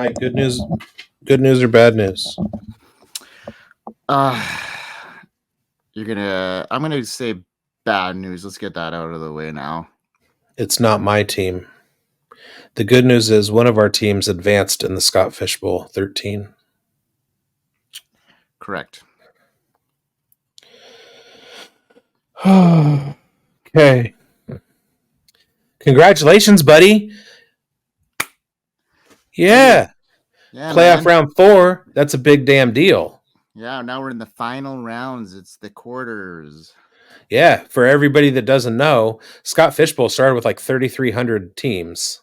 Mike, good news or bad news? I'm gonna say bad news. Let's get that out of the way now. It's not my team. The good news is one of our teams advanced in the Scott Fish Bowl 13. Correct. Okay. Congratulations, buddy. Yeah. Playoff man. round 4. That's a big damn deal. Yeah, now we're in the final rounds. It's the quarters. Yeah, for everybody that doesn't know, Scott Fish Bowl started with like 3,300 teams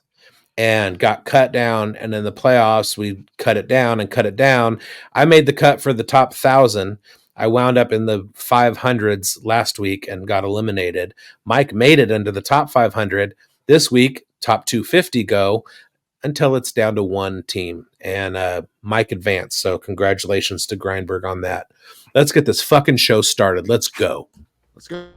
and got cut down. And in the playoffs, we cut it down and cut it down. I made the cut for the top 1,000. I wound up in the 500s last week and got eliminated. Mike made it into the top 500. This week, top 250 go until it's down to one team. And Mike advanced. So congratulations to Grindberg on that. Let's get this fucking show started. Let's go. Let's go.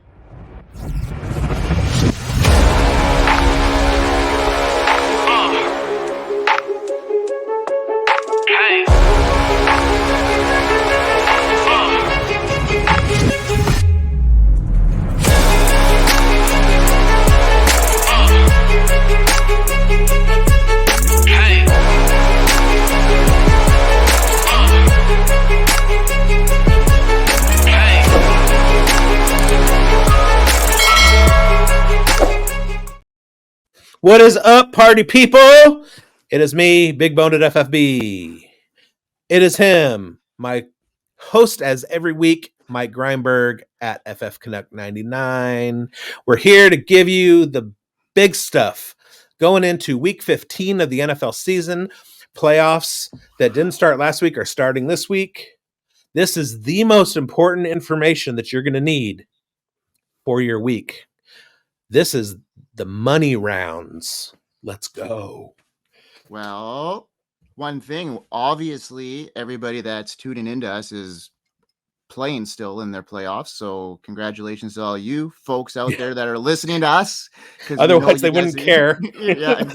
What is up, party people? It is me, Big Boned at FFB. It is him, my host as every week, Mike Grindberg at FF Connect 99. We're here to give you the big stuff going into week 15 of the NFL season. Playoffs that didn't start last week are starting this week. This is the most important information that you're going to need for your week. This is the money rounds. Let's go. Well, one thing, obviously, everybody that's tuning into us is playing still in their playoffs. So congratulations to all you folks out there that are listening to us. Otherwise, they wouldn't care. Yeah,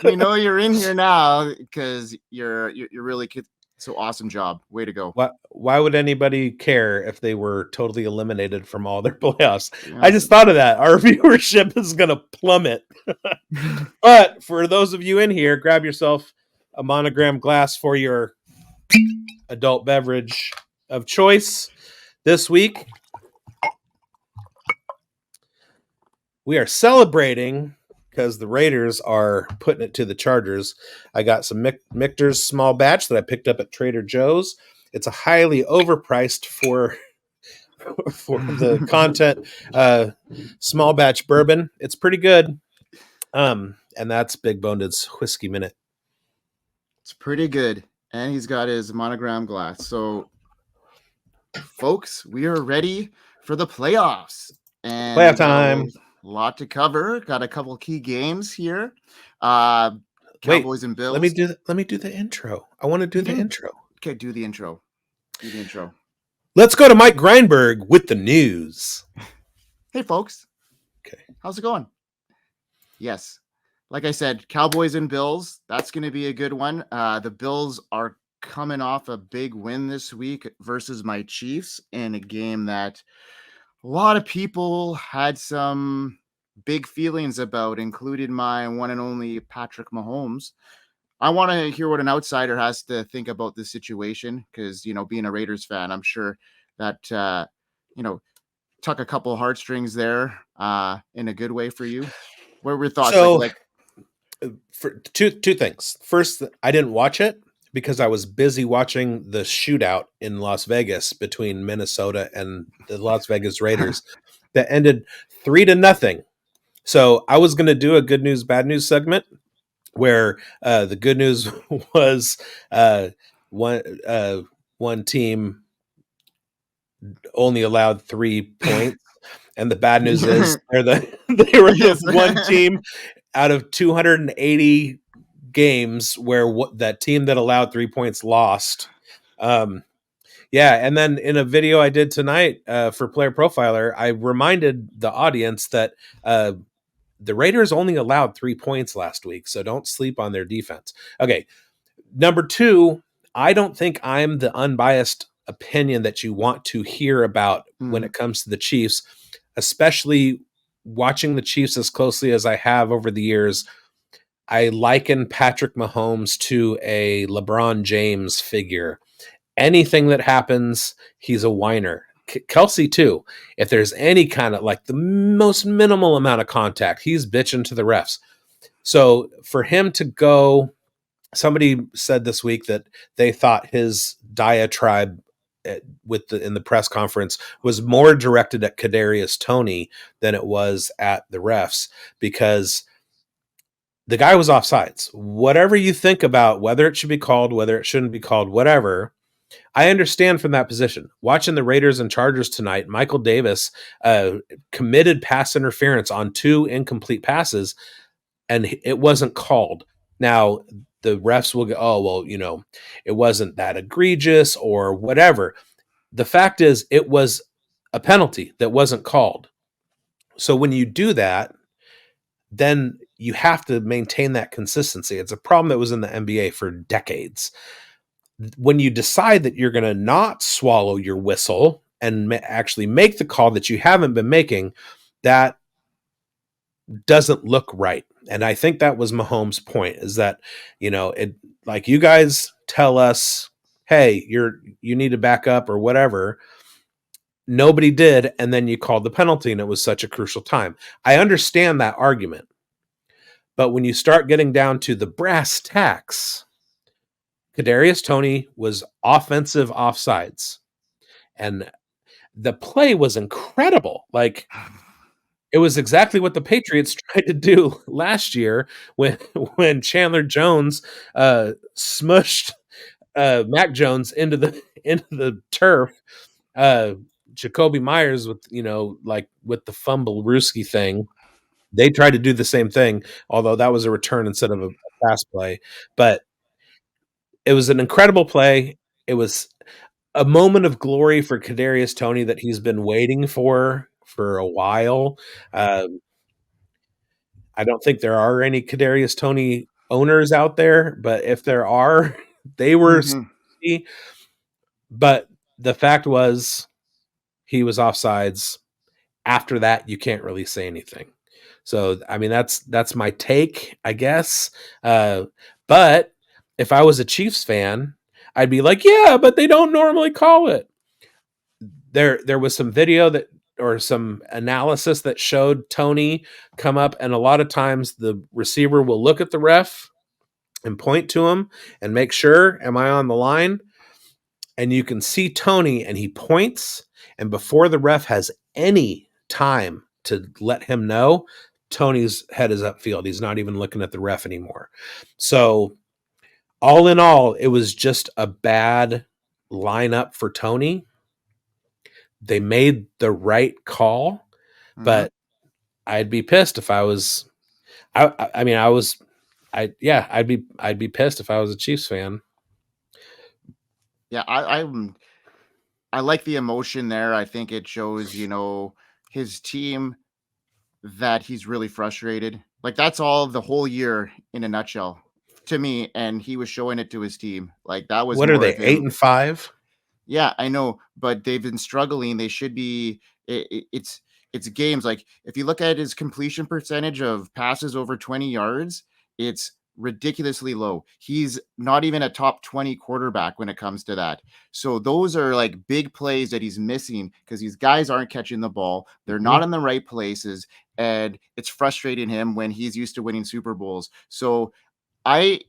we know you're in here now because you're really so awesome job. Way to go. Why would anybody care if they were totally eliminated from all their playoffs? Yeah. I just thought of that. Our viewership is going to plummet. But for those of you in here, grab yourself a Monogram glass for your adult beverage of choice. This week, we are celebrating because the Raiders are putting it to the Chargers. I got some Michter's small batch that I picked up at Trader Joe's. It's a highly overpriced for the content small batch bourbon. It's pretty good. And that's Big Boned's Whiskey Minute. It's pretty good. And he's got his Monogram glass. So, folks, we are ready for the playoffs. And playoff time. Lot to cover. Got a couple key games here. Cowboys and Bills. Let me do the intro. I want to do the intro. Okay, do the intro. Let's go to Mike Grindberg with the news. Hey, folks. Okay. How's it going? Yes. Like I said, Cowboys and Bills. That's going to be a good one. The Bills are coming off a big win this week versus my Chiefs in a game that a lot of people had some big feelings about, including my one and only Patrick Mahomes. I want to hear what an outsider has to think about this situation because, being a Raiders fan, I'm sure that, tuck a couple heartstrings there in a good way for you. What were your thoughts? So, for two things. First, I didn't watch it because I was busy watching the shootout in Las Vegas between Minnesota and the Las Vegas Raiders that ended 3-0. So I was going to do a good news, bad news segment where the good news was one team only allowed 3 points. And the bad news is they were the one team out of 280 games where that team that allowed 3 points lost. And then in a video I did tonight for Player Profiler, I reminded the audience that the Raiders only allowed 3 points last week, so don't sleep on their defense. Okay, Number two, I don't think I'm the unbiased opinion that you want to hear about when Mhm. it comes to the Chiefs, especially watching the Chiefs as closely as I have over the years. I liken Patrick Mahomes to a LeBron James figure. Anything that happens, he's a whiner. Kelsey too. If there's any kind of like the most minimal amount of contact, he's bitching to the refs. So for him to go, somebody said this week that they thought his diatribe in the press conference was more directed at Kadarius Toney than it was at the refs, because the guy was offsides. Whatever you think about whether it should be called, whether it shouldn't be called, whatever, I understand from that position. Watching the Raiders and Chargers tonight, Michael Davis committed pass interference on 2 incomplete passes, and it wasn't called. Now, the refs will go, oh, well, it wasn't that egregious or whatever. The fact is, it was a penalty that wasn't called. So when you do that, then you have to maintain that consistency. It's a problem that was in the NBA for decades. When you decide that you're going to not swallow your whistle and actually make the call that you haven't been making, that doesn't look right. And I think that was Mahomes' point, is that, it, like, you guys tell us, hey, you need to back up or whatever. Nobody did, and then you called the penalty, and it was such a crucial time. I understand that argument. But when you start getting down to the brass tacks, Kadarius Toney was offensive offsides, and the play was incredible. Like, it was exactly what the Patriots tried to do last year when when Chandler Jones smushed Mac Jones into the turf. Jacoby Myers with like with the fumble Ruski thing. They tried to do the same thing, although that was a return instead of a pass play. But it was an incredible play. It was a moment of glory for Kadarius Toney that he's been waiting for a while. Um, I don't think there are any Kadarius Toney owners out there, but if there are, they were. Mhm. But the fact was, he was offsides. After that, you can't really say anything. So, I mean, that's my take, I guess. But if I was a Chiefs fan, I'd be like, yeah, but they don't normally call it. There was some video that, or some analysis that showed Toney come up, and a lot of times the receiver will look at the ref and point to him and make sure, am I on the line? And you can see Toney, and he points, and before the ref has any time to let him know, Toney's head is upfield. He's not even looking at the ref anymore. So, all in all, it was just a bad lineup for Toney. They made the right call, Mhm. but I'd be pissed if I was. I mean, I was. Yeah, I'd be pissed if I was a Chiefs fan. Yeah, I like the emotion there. I think it shows, his team that he's really frustrated. Like, that's all the whole year in a nutshell to me, and he was showing it to his team. Like, that was What are more they? of Eight him. and five. Yeah, I know, but they've been struggling. They should be. It's games like if you look at his completion percentage of passes over 20 yards, it's ridiculously low. He's not even a top 20 quarterback when it comes to that. So those are like big plays that he's missing because these guys aren't catching the ball. They're Mm-hmm. not in the right places, and it's frustrating him when he's used to winning Super Bowls. So I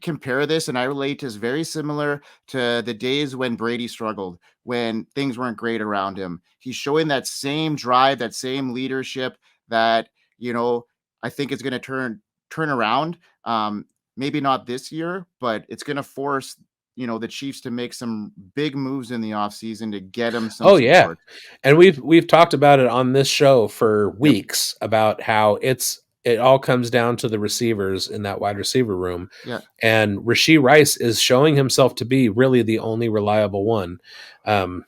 compare this and I relate this very similar to the days when Brady struggled, when things weren't great around him. He's showing that same drive, that same leadership that, you know, I think is going to turn around. Maybe not this year, but it's going to force, the Chiefs to make some big moves in the offseason to get him some Oh yeah, support. and we've talked about it on this show for Yep. weeks about how it all comes down to the receivers in that wide receiver room, Yeah. and Rashee Rice is showing himself to be really the only reliable one. Um,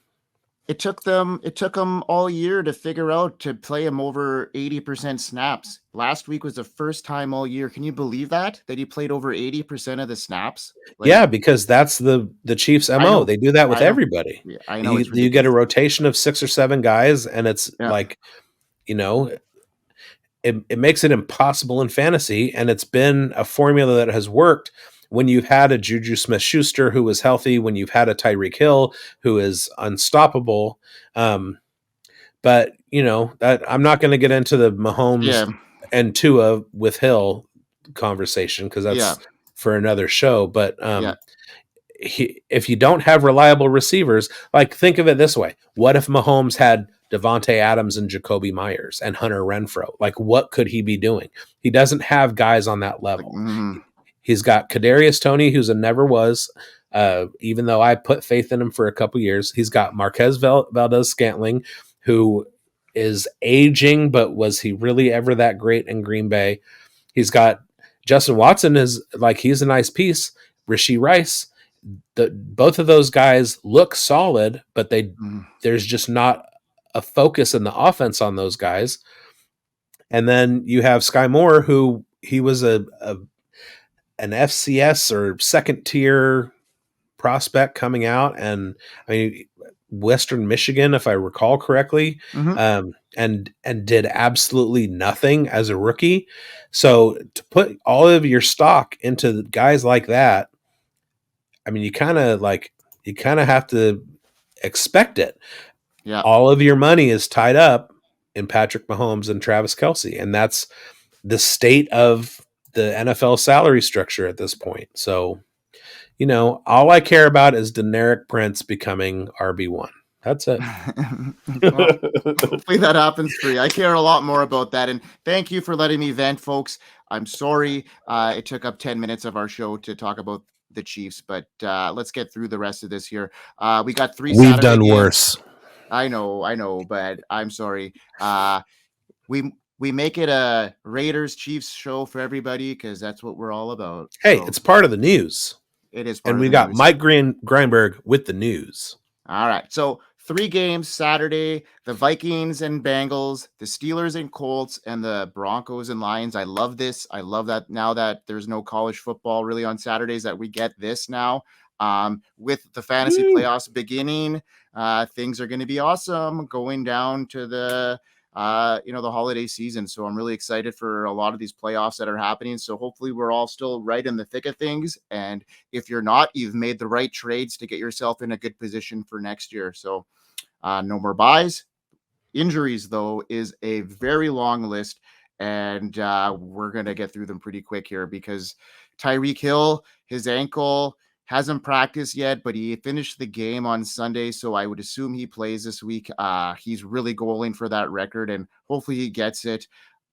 It took them all year to figure out to play him over 80% snaps. Last week was the first time all year. Can you believe that he played over 80% of the snaps? Like, Yeah, because that's the Chiefs' I MO. know, They do that with I know, everybody. yeah, I know, it's You get a ridiculous. rotation of 6 or 7 guys, and it's Yeah, like, you know, it makes it impossible in fantasy, and it's been a formula that has worked when you've had a Juju Smith-Schuster who was healthy, when you've had a Tyreek Hill who is unstoppable. But that I'm not going to get into the Mahomes yeah, and Tua with Hill conversation because yeah, that's for another show. But yeah. if you don't have reliable receivers, like think of it this way: what if Mahomes had Devonte Adams and Jacoby Myers and Hunter Renfro? Like, what could he be doing? He doesn't have guys on that Like, level. He's got Kadarius Toney, who's a never was. Even though I put faith in him for a couple years, he's got Marquez Valdez Scantling, who is aging, but was he really ever that great in Green Bay? He's got Justin Watson is like he's a nice piece. Rishi Rice, both of those guys look solid, but there's just not a focus in the offense on those guys. And then you have Sky Moore, who he was an FCS or second tier prospect coming out, and I mean Western Michigan, if I recall correctly, mm-hmm. and did absolutely nothing as a rookie. So to put all of your stock into guys like that, I mean, you kind of have to expect it. Yeah. All of your money is tied up in Patrick Mahomes and Travis Kelce, and that's the state of the NFL salary structure at this point. So, all I care about is Deneric Prince becoming RB1. That's it. Well, hopefully that happens for you. I care a lot more about that. And thank you for letting me vent, folks. I'm sorry it took up 10 minutes of our show to talk about the Chiefs, but let's get through the rest of this here. We got 3 We've Saturday done games. worse. I know, but I'm sorry. We make it a Raiders Chiefs show for everybody because that's what we're all about. Hey, So it's part of the news. it is part And of we the got news. Mike Greenberg with the news. All right. So 3 games Saturday, the Vikings and Bengals, the Steelers and Colts, and the Broncos and Lions. I love this. I love that now that there's no college football really on Saturdays that we get this now. With the fantasy playoffs beginning, things are going to be awesome going down to the the holiday season. So I'm really excited for a lot of these playoffs that are happening. So hopefully we're all still right in the thick of things. And if you're not, you've made the right trades to get yourself in a good position for next year. So no more buys. Injuries, though, is a very long list. And we're going to get through them pretty quick here because Tyreek Hill, his ankle, hasn't practiced yet, but he finished the game on Sunday, so I would assume he plays this week. He's really goaling for that record, and hopefully he gets it.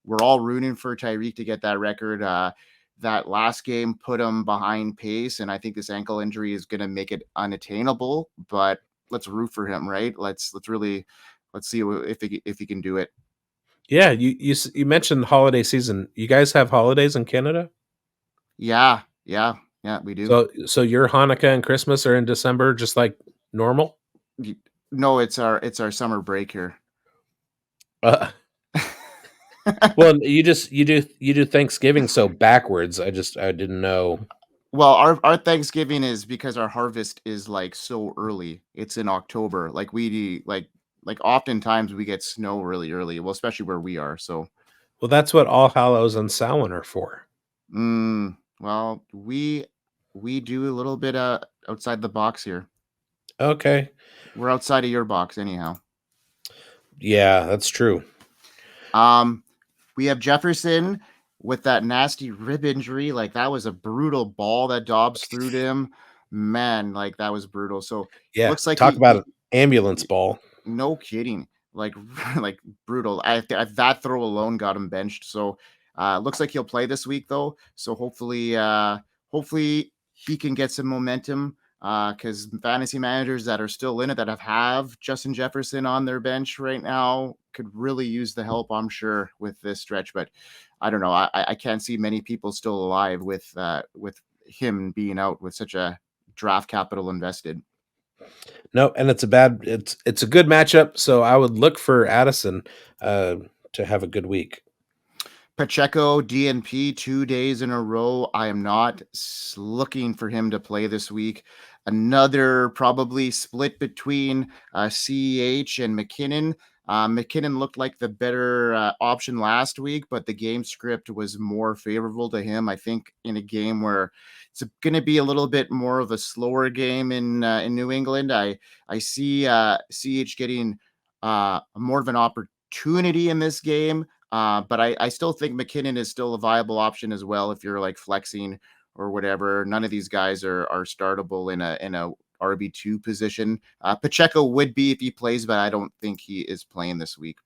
We're all rooting for Tyreek to get that record. That last game put him behind pace, and I think this ankle injury is going to make it unattainable. But let's root for him, right? Let's see if he can do it. Yeah, you mentioned holiday season. You guys have holidays in Canada? Yeah, we do. So your Hanukkah and Christmas are in December, just like normal. No, it's our summer break here. Well, you do Thanksgiving so backwards. I didn't know. Well, our Thanksgiving is because our harvest is like so early. It's in October. Like oftentimes we get snow really early. Well, especially where we are. So, Well, that's what All Hallows and Samhain are for. well, we do a little bit outside the box here. Okay. We're outside of your box anyhow. Yeah, that's true. We have Jefferson with that nasty rib injury. Like that was a brutal ball that Dobbs threw to him. Man, like that was brutal. So Yeah, looks like talk about an ambulance ball. No kidding. Like like brutal. That throw alone got him benched. So looks like he'll play this week though. So hopefully he can get some momentum. Because fantasy managers that are still in it that have Justin Jefferson on their bench right now could really use the help, I'm sure, with this stretch. But I don't know. I can't see many people still alive with him being out with such a draft capital invested. No, and it's a good matchup, so I would look for Addison uh, to have a good week. Pacheco, DNP, 2 days in a row. I am not looking for him to play this week. Another probably split between CEH and McKinnon. McKinnon looked like the better option last week, but the game script was more favorable to him. I think in a game where it's going to be a little bit more of a slower game in New England, I see CH getting more of an opportunity in this game. But I still think McKinnon is still a viable option as well if you're like flexing or whatever. None of these guys are startable in a RB2 position. Pacheco would be if he plays, but I don't think he is playing this week.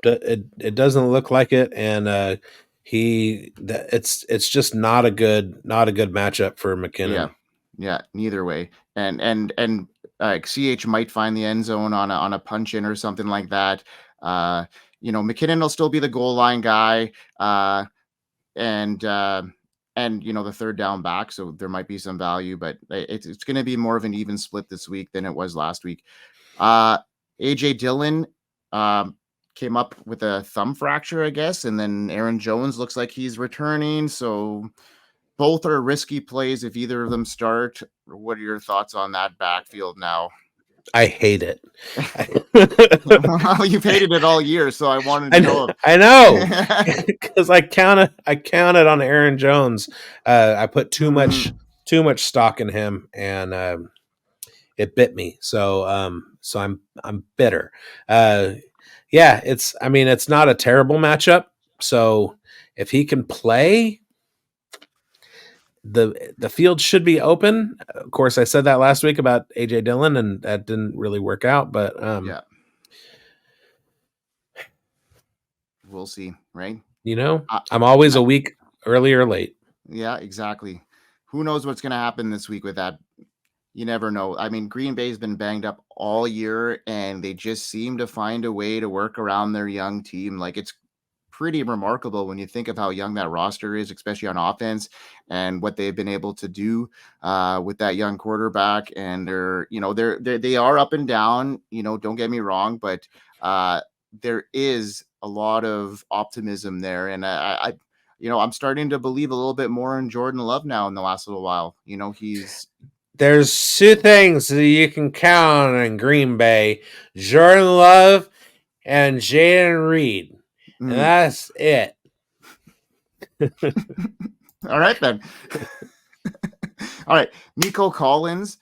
It doesn't look like it, and it's just not a good matchup for McKinnon. Yeah, neither way. And CH might find the end zone on a punch in or something like that. McKinnon will still be the goal line guy. And the third down back, so there might be some value, but it's going to be more of an even split this week than it was last week. AJ Dillon came up with a thumb fracture, I guess, and then Aaron Jones looks like he's returning, so both are risky plays if either of them start. What are your thoughts on that backfield now? I hate it. Well, you've hated it all year, so I wanted to know. I know, because I counted on Aaron Jones. I put too much stock in him, and it bit me. So I'm bitter. It's not a terrible matchup. So if he can play, the field should be open. Of course, I said that last week about AJ Dillon, and that didn't really work out. But yeah, we'll see, right? I'm always a week early or late. Yeah, exactly. Who knows what's going to happen this week with that? You never know. I mean, Green Bay's been banged up all year, and they just seem to find a way to work around their young team. Like, it's pretty remarkable when you think of how young that roster is, especially on offense, and what they've been able to do with that young quarterback. And they are up and down. Don't get me wrong, but there is a lot of optimism there, and I'm starting to believe a little bit more in Jordan Love now in the last little while. There's two things that you can count on in Green Bay: Jordan Love and Jaden Reed. And that's it. All right, then. All right. Nico Collins.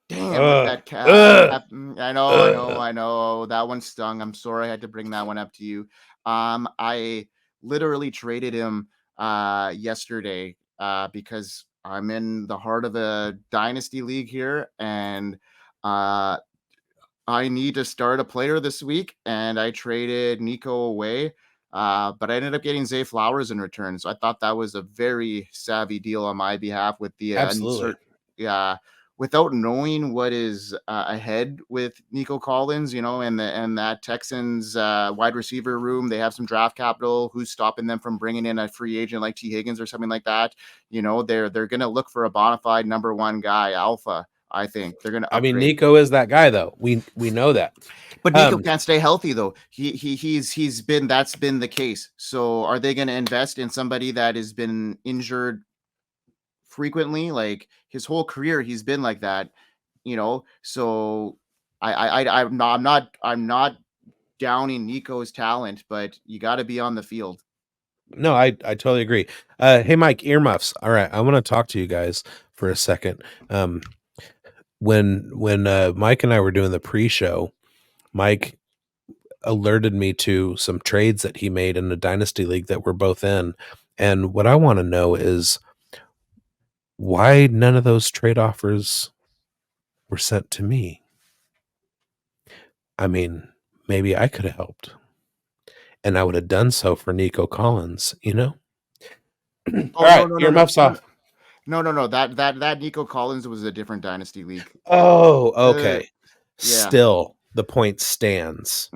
Damn, that cat. I know. That one stung. I'm sorry I had to bring that one up to you. I literally traded him yesterday because I'm in the heart of a dynasty league here, and I need to start a player this week, and I traded Nico away. But I ended up getting Zay Flowers in return. So I thought that was a very savvy deal on my behalf with the without knowing what is ahead with Nico Collins, and that Texans wide receiver room. They have some draft capital. Who's stopping them from bringing in a free agent like T. Higgins or something like that? They're going to look for a bona fide number one guy, alpha. I think they're going to. I mean, Nico is that guy, though. We know that. But Nico can't stay healthy, though. That's been the case. So are they going to invest in somebody that has been injured frequently? Like his whole career, he's been like that. So I'm not downing Nico's talent, but you got to be on the field. No, I totally agree. Hey, Mike, earmuffs. All right, I want to talk to you guys for a second. When Mike and I were doing the pre-show, Mike alerted me to some trades that he made in the Dynasty League that we're both in. And what I want to know is why none of those trade offers were sent to me. I mean, maybe I could have helped. And I would have done so for Nico Collins, All right, earmuffs off. No. That Nico Collins was a different Dynasty League. Oh, okay. Still, the point stands.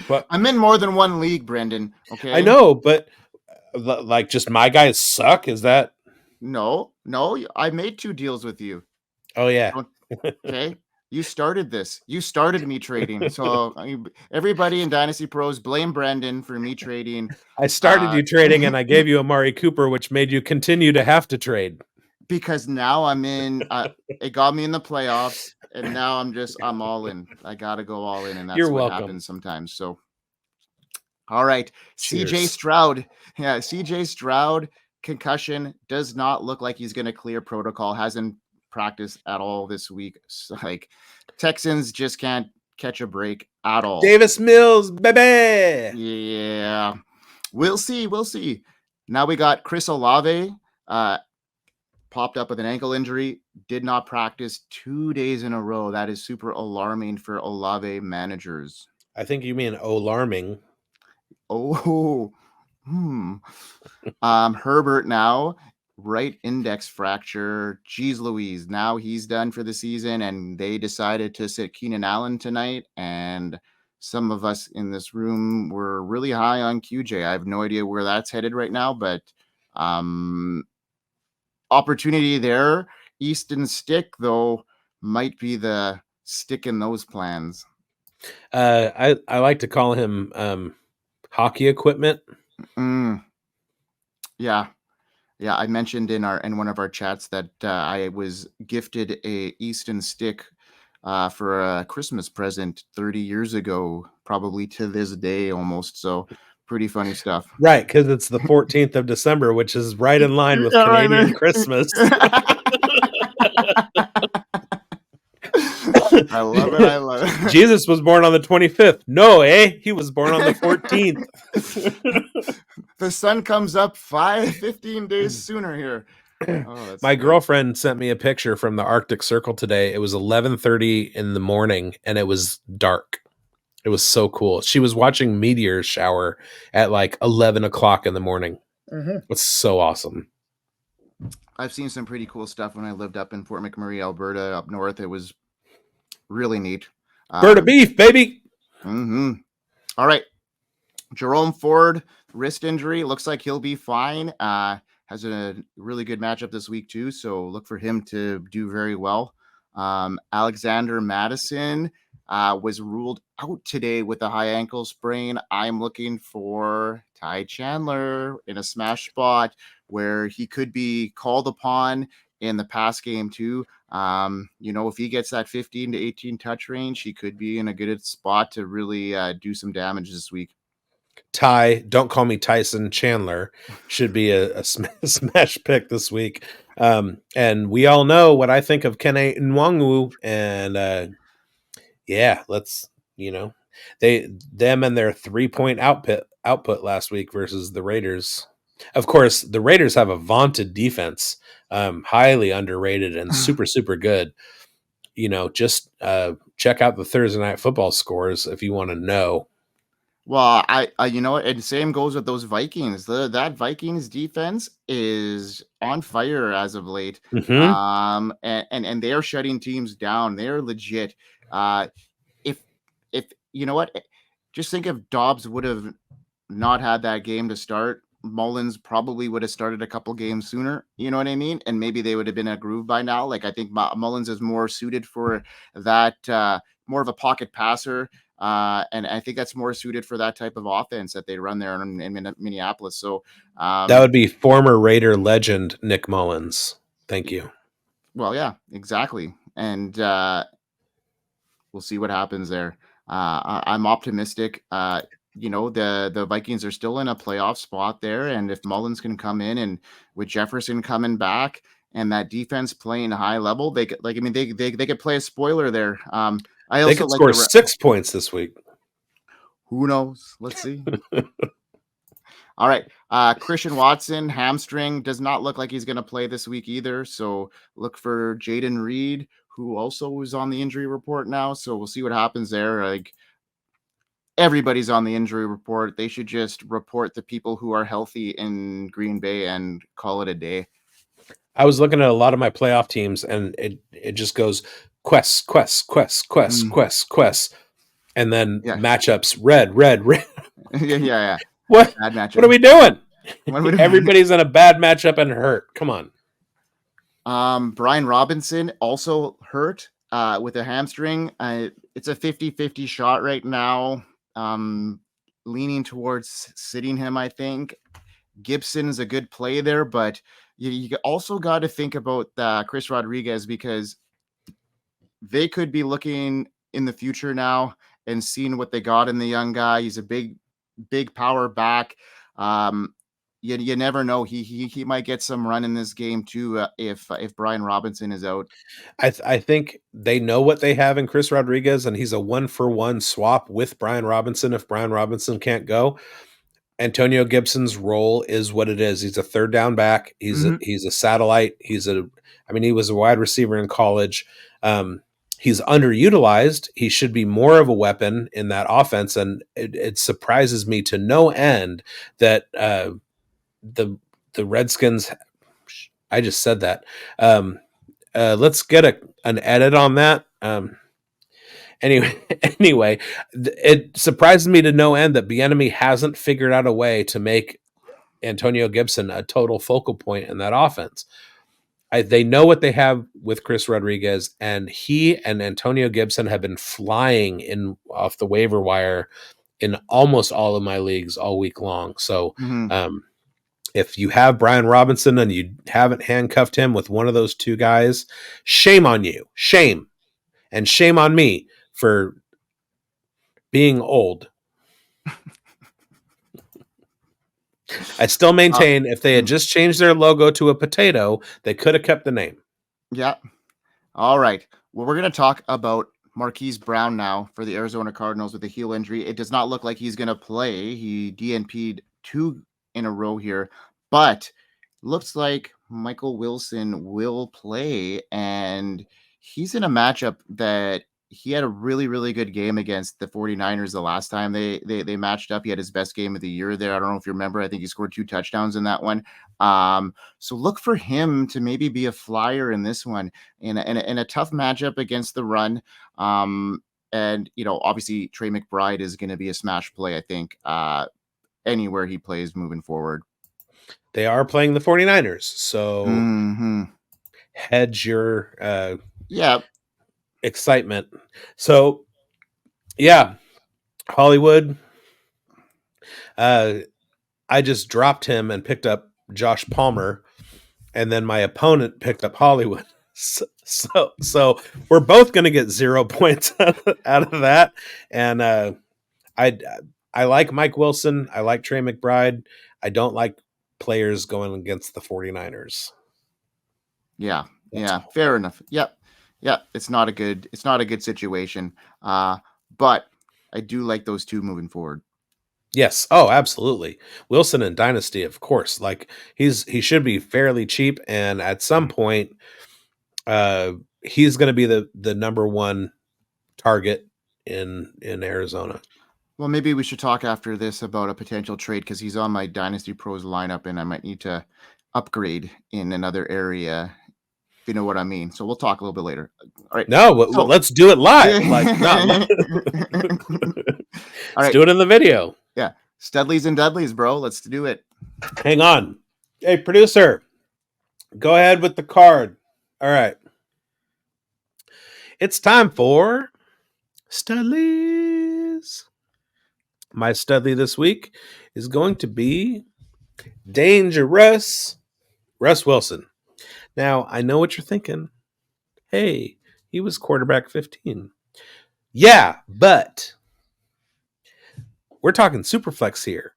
But I'm in more than one league, Brendan. Okay, I know, but like, just my guys suck. Is that? No, I made 2 deals with you. Oh yeah. Don't okay? You started this. You started me trading. So, everybody in Dynasty Pros blame Brendan for me trading, I started you trading and I gave you Amari Cooper, which made you continue to have to trade. because now I'm in, it got me in the playoffs, and now I'm all in. I gotta go all in, and You're that's what welcome. happens sometimes. So, all right, CJ Cheers. Stroud. Yeah, CJ Stroud, concussion, does not look like he's gonna clear protocol. Hasn't practiced at all this week. So, like, Texans just can't catch a break at all. Davis Mills, baby. Yeah. We'll see. We'll see. Now we got Chris Olave, popped up with an ankle injury, did not practice 2 days in a row. That is super alarming for Olave managers. I think you mean alarming. Oh, Herbert now, right index fracture. Jeez Louise. Now he's done for the season, and they decided to sit Keenan Allen tonight. And some of us in this room were really high on QJ. I have no idea where that's headed right now, but opportunity there. Easton Stick, though, might be the stick in those plans. I like to call him hockey equipment. Yeah. Yeah, I mentioned in one of our chats that I was gifted a Easton Stick for a Christmas present 30 years ago, probably to this day almost. So pretty funny stuff. Right, because it's the 14th of December, which is right in line with Yeah, right Canadian there. Christmas. I love it. I love it. Jesus was born on the 25th. No, he was born on the 14th. The sun comes up 15 days sooner here. Oh, My good. girlfriend sent me a picture from the Arctic Circle today. It was 11:30 in the morning and it was dark. It was so cool. She was watching meteors shower at like 11 o'clock in the morning. Mm-hmm. It's so awesome. I've seen some pretty cool stuff when I lived up in Fort McMurray, Alberta, up north. It was really neat. Bird of beef, baby. Mm-hmm. All right. Jerome Ford, wrist injury. Looks like he'll be fine. Has a really good matchup this week, too. So look for him to do very well. Alexander Madison was ruled out today with a high ankle sprain. I'm looking for Ty Chandler in a smash spot where he could be called upon in the pass game too. If he gets that 15 to 18 touch range, he could be in a good spot to really do some damage this week. Ty, don't call me Tyson. Chandler should be a smash pick this week. And we all know what I think of Kene Nwangu, and let's them and their 3-point output last week versus the Raiders. Of course, the Raiders have a vaunted defense, highly underrated and super, super good. Just check out the Thursday Night Football scores if you want to know. Well, and same goes with those Vikings. That Vikings defense is on fire as of late. Mm-hmm. And they are shutting teams down. They're legit. If you know what, just think if Dobbs would have not had that game to start, Mullins probably would have started a couple games sooner. You know what I mean? And maybe they would have been a groove by now. Like, I think Mullins is more suited for that, more of a pocket passer. And I think that's more suited for that type of offense that they run there in Minneapolis. So that would be former Raider legend Nick Mullins. Thank you. Well, yeah, exactly. And we'll see what happens there. I'm optimistic. The Vikings are still in a playoff spot there. And if Mullins can come in and with Jefferson coming back and that defense playing high level, they could they could play a spoiler there. They could score 6 points this week. Who knows? Let's see. All right. Christian Watson, hamstring, does not look like he's going to play this week either. So look for Jaden Reed, who also is on the injury report now. So we'll see what happens there. Like, everybody's on the injury report. They should just report the people who are healthy in Green Bay and call it a day. I was looking at a lot of my playoff teams, and it just goes quest, and then matchups red. yeah. What are we doing? Everybody's in a bad matchup and hurt. Come on. Brian Robinson also hurt with a hamstring. It's a 50-50 shot right now. Leaning towards sitting him, I think. Gibson is a good play there, but you also got to think about Chris Rodriguez, because they could be looking in the future now and seeing what they got in the young guy. He's a big power back. You never know. He might get some run in this game too if Brian Robinson is out. I think they know what they have in Chris Rodriguez, and he's a 1-for-1 swap with Brian Robinson if Brian Robinson can't go. Antonio Gibson's role is what it is. He's a third down back. He's a satellite. He was a wide receiver in college. He's underutilized. He should be more of a weapon in that offense, and it surprises me to no end that the Redskins. I just said that. Let's get an edit on that. Anyway, it surprises me to no end that Bieniemy hasn't figured out a way to make Antonio Gibson a total focal point in that offense. They know what they have with Chris Rodriguez, and he and Antonio Gibson have been flying in off the waiver wire in almost all of my leagues all week long. So, if you have Brian Robinson and you haven't handcuffed him with one of those two guys, shame on you. Shame. And shame on me for being old. I still maintain if they had just changed their logo to a potato, they could have kept the name. Yeah. All right. Well, we're going to talk about Marquise Brown now for the Arizona Cardinals with a heel injury. It does not look like he's going to play. He DNP'd 2 in a row here, but looks like Michael Wilson will play, and he's in a matchup that he had a really, really good game against the 49ers the last time they matched up. He had his best game of the year there. I don't know if you remember. I think he scored 2 touchdowns in that one. So look for him to maybe be a flyer in this one in a tough matchup against the run. And, obviously Trey McBride is going to be a smash play, I think, anywhere he plays moving forward. They are playing the 49ers, so hedge your excitement. So, yeah, Hollywood. I just dropped him and picked up Josh Palmer, and then my opponent picked up Hollywood. So we're both going to get 0 points out of that. And I like Mike Wilson. I like Trey McBride. I don't like players going against the 49ers. Yeah. Fair enough. Yep. It's not a good situation. But I do like those two moving forward. Yes. Oh, absolutely. Wilson and Dynasty, of course. Like he should be fairly cheap, and at some point, he's going to be the number one target in Arizona. Well, maybe we should talk after this about a potential trade, because he's on my Dynasty Pros lineup, and I might need to upgrade in another area, if you know what I mean. So we'll talk a little bit later. All right. No, let's do it live. Let's do it in the video. Yeah. Studleys and Dudleys, bro. Let's do it. Hang on. Hey, producer, go ahead with the card. All right. It's time for Studleys. My Studley this week is going to be Dangerous Russ Wilson. Now, I know what you're thinking. Hey, he was quarterback 15. Yeah, but we're talking Superflex here.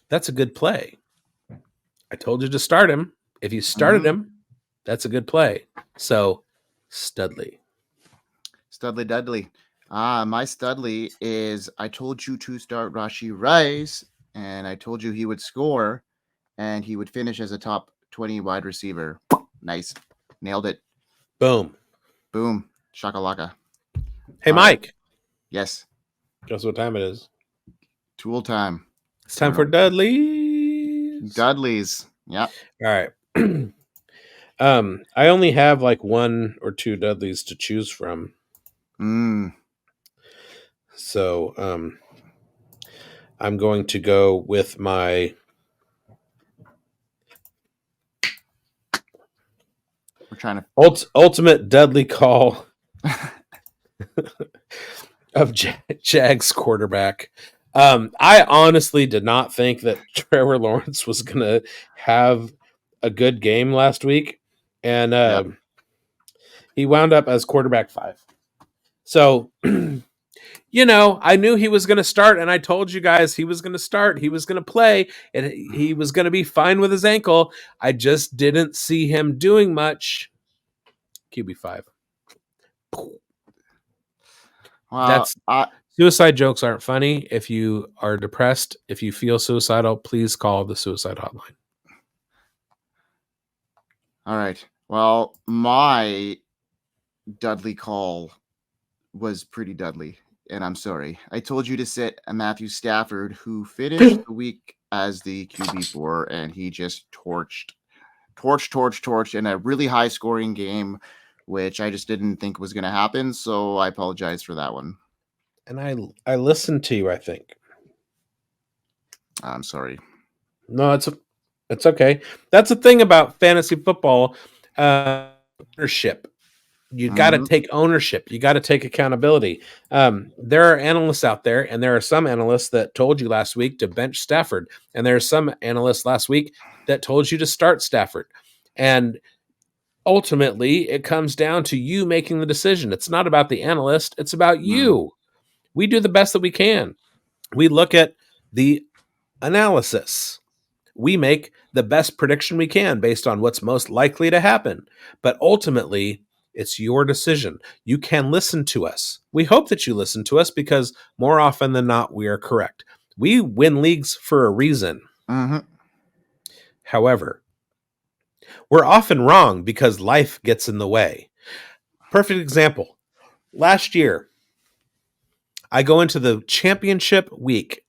That's a good play. I told you to start him. If you started him, that's a good play. So, Studley Dudley. My Studley is, I told you to start Rashee Rice, and I told you he would score, and he would finish as a top 20 wide receiver. Nice. Nailed it. Boom. Shakalaka. Hey, Mike. Yes. Guess what time it is? Tool time. It's time for Dudleys. Yeah. All right. I only have like 1 or 2 Dudleys to choose from. So, I'm going to go with my. We're trying ultimate Dudley call of Jags quarterback. I honestly did not think that Trevor Lawrence was going to have a good game last week, and Yep. he wound up as quarterback 5. So, I knew he was going to start, and I told you guys he was going to start. He was going to play, and he was going to be fine with his ankle. I just didn't see him doing much. QB5. Well, Suicide jokes aren't funny. If you are depressed, if you feel suicidal, please call the suicide hotline. all right. Well, my Dudley call was pretty Dudley, and I'm sorry. I told you to sit a Matthew Stafford, who finished the week as the QB4, and he just torched in a really high scoring game, which I just didn't think was going to happen. So I apologize for that one. And I listened to you, I think. I'm sorry. No, it's okay. That's the thing about fantasy football. Ownership. You got to take ownership. You got to take accountability. There are analysts out there, and there are some analysts that told you last week to bench Stafford, and there are some analysts last week that told you to start Stafford. And ultimately, it comes down to you making the decision. It's not about the analyst. It's about you. We do the best that we can. We look at the analysis. We make the best prediction we can based on what's most likely to happen. But ultimately, it's your decision. You can listen to us. We hope that you listen to us because more often than not, we are correct. We win leagues for a reason. However, we're often wrong because life gets in the way. Perfect example. Last year, I go into the championship week.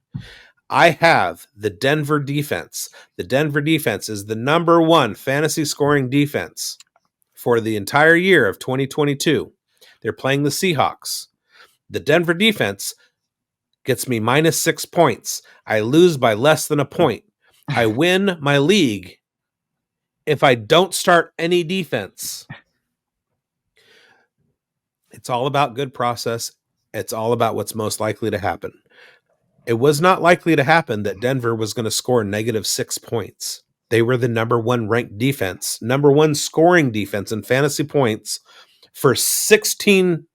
I have the Denver defense. The Denver defense is the number 1 fantasy scoring defense for the entire year of 2022. They're playing the Seahawks. The Denver defense gets me -6 points. I lose by less than a point. I win my league if I don't start any defense. It's all about good process. It's all about what's most likely to happen. It was not likely to happen that Denver was going to score -6 points. They were the number 1 ranked defense, number 1 scoring defense in fantasy points for 16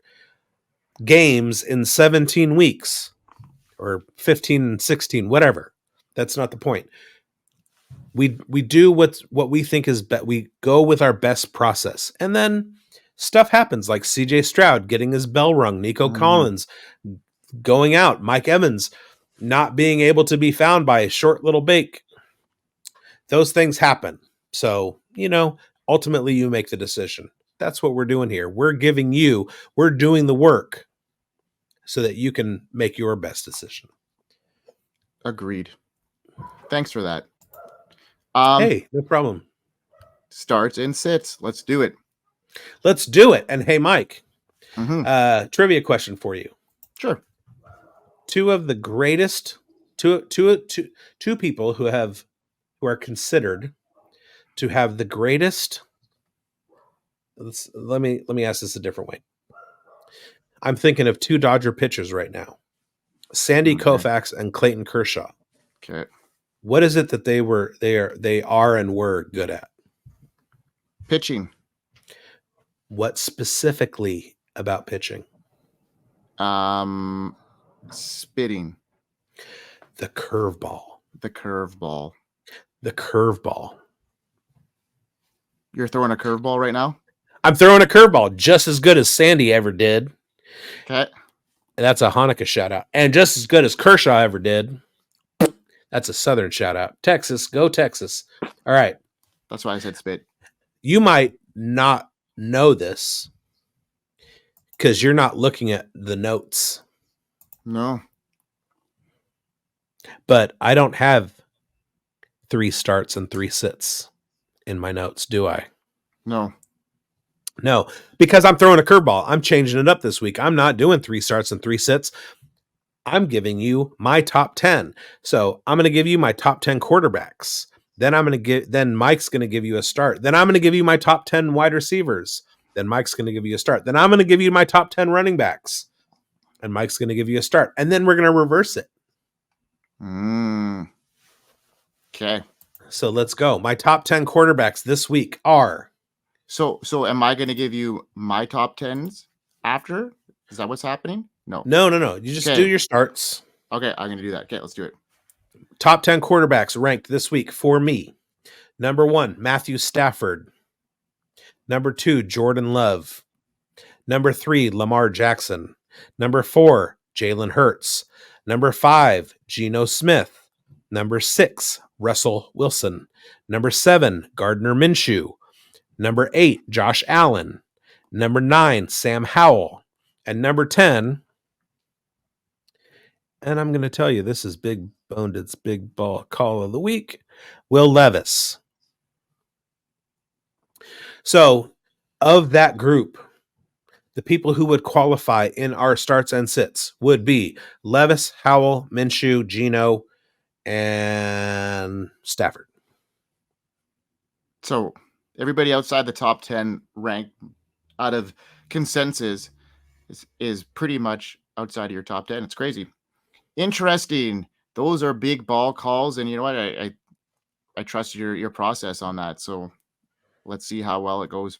games in 17 weeks or 15 and 16, whatever. That's not the point. We do what we think is best. We go with our best process. And then stuff happens like CJ Stroud getting his bell rung, Nico Collins going out, Mike Evans not being able to be found by a short little bake. Those things happen. So, ultimately you make the decision. That's what we're doing here. We're doing the work so that you can make your best decision. Agreed. Thanks for that. Hey, no problem. Starts and sits. Let's do it. Let's do it. And hey, Mike, trivia question for you. Sure. Two of the greatest, two people who are considered to have the greatest. Let me ask this a different way. I'm thinking of 2 Dodger pitchers right now, Sandy Koufax and Clayton Kershaw. Okay. What is it that they are and were good at? Pitching. What specifically about pitching? Spitting. The curveball. The curveball. The curveball. You're throwing a curveball right now? I'm throwing a curveball just as good as Sandy ever did. Okay. That's a Hanukkah shout out. And just as good as Kershaw ever did. That's a Southern shout out. Texas, go Texas. All right. That's why I said spit. You might not know this because you're not looking at the notes. No. But I don't have 3 starts and 3 sits in my notes, do I? No. No, because I'm throwing a curveball. I'm changing it up this week. I'm not doing 3 starts and 3 sits. I'm giving you my top 10. So I'm going to give you my top 10 quarterbacks. Then Mike's going to give you a start. Then I'm going to give you my top 10 wide receivers. Then Mike's going to give you a start. Then I'm going to give you my top 10 running backs. And Mike's going to give you a start. And then we're going to reverse it. Okay. So let's go. My top 10 quarterbacks this week are. So am I going to give you my top 10s after? Is that what's happening? No. No. You just do your starts. Okay, I'm going to do that. Okay, let's do it. Top 10 quarterbacks ranked this week for me. Number 1, Matthew Stafford. Number 2, Jordan Love. Number 3, Lamar Jackson. Number 4, Jalen Hurts. Number 5, Geno Smith. Number 6, Russell Wilson. Number 7, Gardner Minshew. Number 8, Josh Allen. Number 9, Sam Howell. And number 10, and I'm going to tell you, this is Big Boned's big ball call of the week, Will Levis. So, of that group, the people who would qualify in our starts and sits would be Levis, Howell, Minshew, Geno, and Stafford. So everybody outside the top 10 ranked out of consensus is pretty much outside of your top 10. It's crazy. Interesting. Those are big ball calls. And you know what? I trust your process on that. So let's see how well it goes.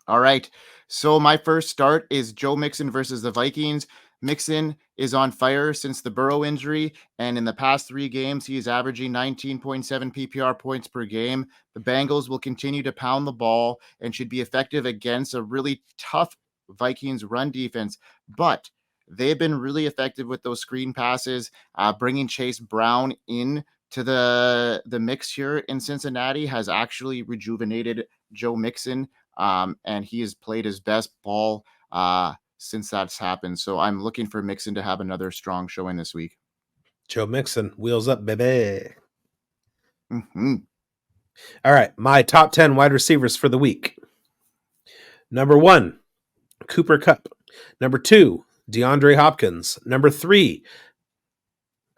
All right. So my first start is Joe Mixon versus the Vikings. Mixon is on fire since the Burrow injury, and in the past 3 games, he is averaging 19.7 PPR points per game. The Bengals will continue to pound the ball and should be effective against a really tough Vikings run defense, but they've been really effective with those screen passes, bringing Chase Brown in to the mix here in Cincinnati has actually rejuvenated Joe Mixon, and he has played his best ball since that's happened. So I'm looking for Mixon to have another strong showing this week. Joe Mixon, wheels up, baby. Mm-hmm. All right, my top 10 wide receivers for the week. Number 1, Cooper Kupp. Number 2, DeAndre Hopkins. Number 3,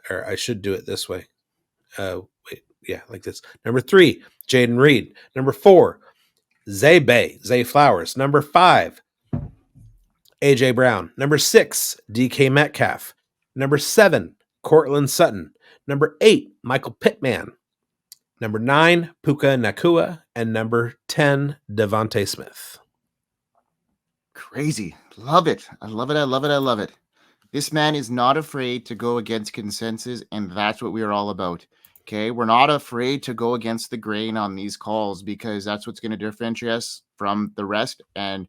or I should do it this way. Like this. Number 3, Jaden Reed. Number 4, Zay Flowers. Number 5, AJ Brown. Number 6, DK Metcalf. Number 7, Cortland Sutton. Number 8, Michael Pittman. Number 9, Puka Nacua. And number 10, Devontae Smith. Crazy. Love it. I love it. I love it. I love it. This man is not afraid to go against consensus, and that's what we are all about. Okay, we're not afraid to go against the grain on these calls because that's what's going to differentiate us from the rest, and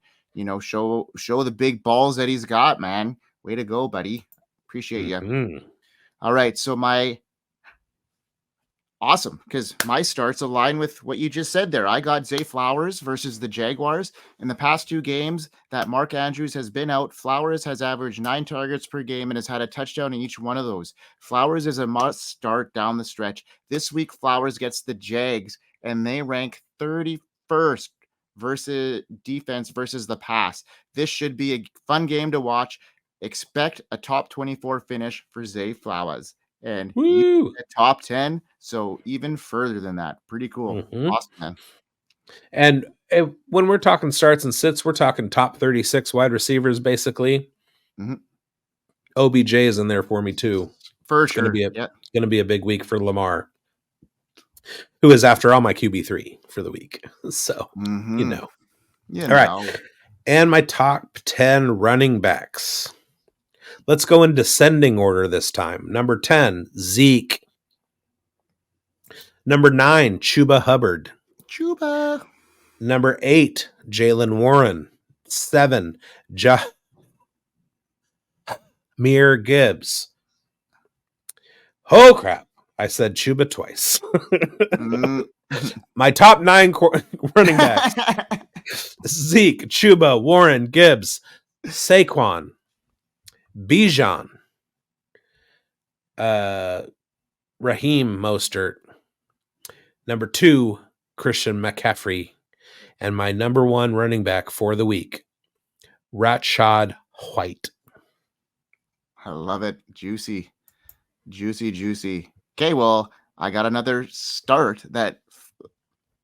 show the big balls that he's got, man. Way to go, buddy. Appreciate you. All right, so awesome, because my starts align with what you just said there. I got Zay Flowers versus the Jaguars. In the past 2 games that Mark Andrews has been out, Flowers has averaged 9 targets per game and has had a touchdown in each one of those. Flowers is a must start down the stretch. This week, Flowers gets the Jags, and they rank 31st versus defense versus the pass. This should be a fun game to watch. Expect a top 24 finish for Zay Flowers. And top 10, so even further than that. Pretty cool. Mm-hmm. Awesome, man. And when we're talking starts and sits, we're talking top 36 wide receivers, basically. Mm-hmm. OBJ is in there for me, too. For sure. Going to be a big week for Lamar, who is, after all, my QB3 for the week. So, All right. And my top 10 running backs. Let's go in descending order this time. Number 10, Zeke. Number 9, Chuba Hubbard. Number 8, Jalen Warren. 7, Jahmyr Gibbs. Oh, crap. I said Chuba twice. My top 9 running backs. Zeke, Chuba, Warren, Gibbs, Saquon, Bijan, Raheem Mostert. Number 2, Christian McCaffrey. And my number 1 running back for the week, Rashad White. I love it. Juicy. Okay, well, I got another start that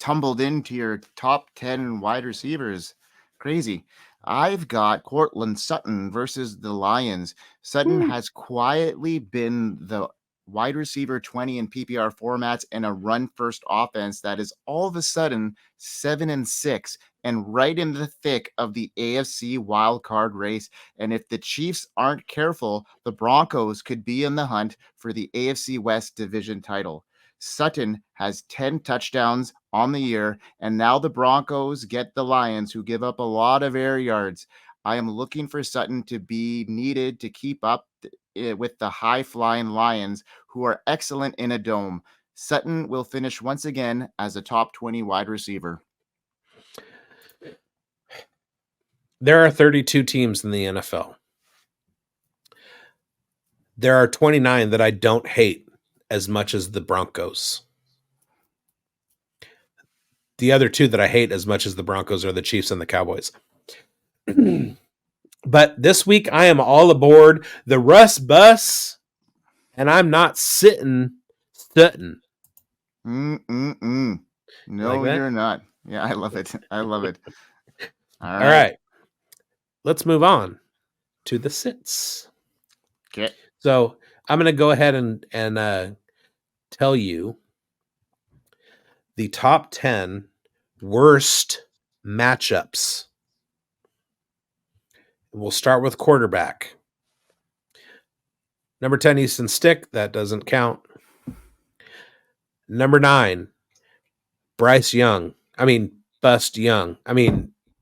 tumbled into your top 10 wide receivers. Crazy. I've got Cortland Sutton versus the Lions. Sutton Woo. has quietly been the wide receiver 20 in PPR formats and a run first offense that is all of a sudden 7-6 and right in the thick of the AFC wild card race. And if the Chiefs aren't careful, the Broncos could be in the hunt for the AFC West division title. Sutton has 10 touchdowns on the year, and now the Broncos get the Lions, who give up a lot of air yards. I am looking for Sutton to be needed to keep up with the high flying Lions, who are excellent in a dome. Sutton will finish once again as a top 20 wide receiver. There are 32 teams in the NFL. There are 29 that I don't hate as much as the Broncos. The other two that I hate as much as the Broncos are the Chiefs and the Cowboys. But this week I am all aboard the Russ bus, and I'm not sitting. No, like you're not. Yeah, I love it. I love it. All right. Let's move on to the sits. Okay. So I'm going to go ahead and tell you the top 10 worst matchups. We'll start with quarterback. Number 10, Easton Stick. That doesn't count. Number 9, Bryce Young. Bust Young.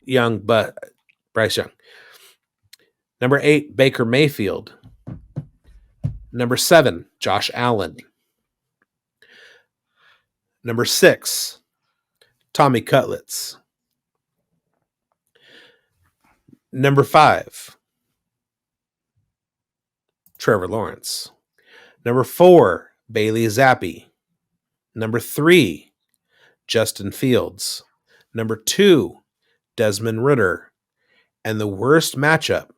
Young, but Bryce Young. Number 8, Baker Mayfield. Number 7, Josh Allen. Number 6, Tommy Cutlets. Number 5, Trevor Lawrence. Number 4, Bailey Zappi. Number 3, Justin Fields. Number 2, Desmond Ridder. And the worst matchup,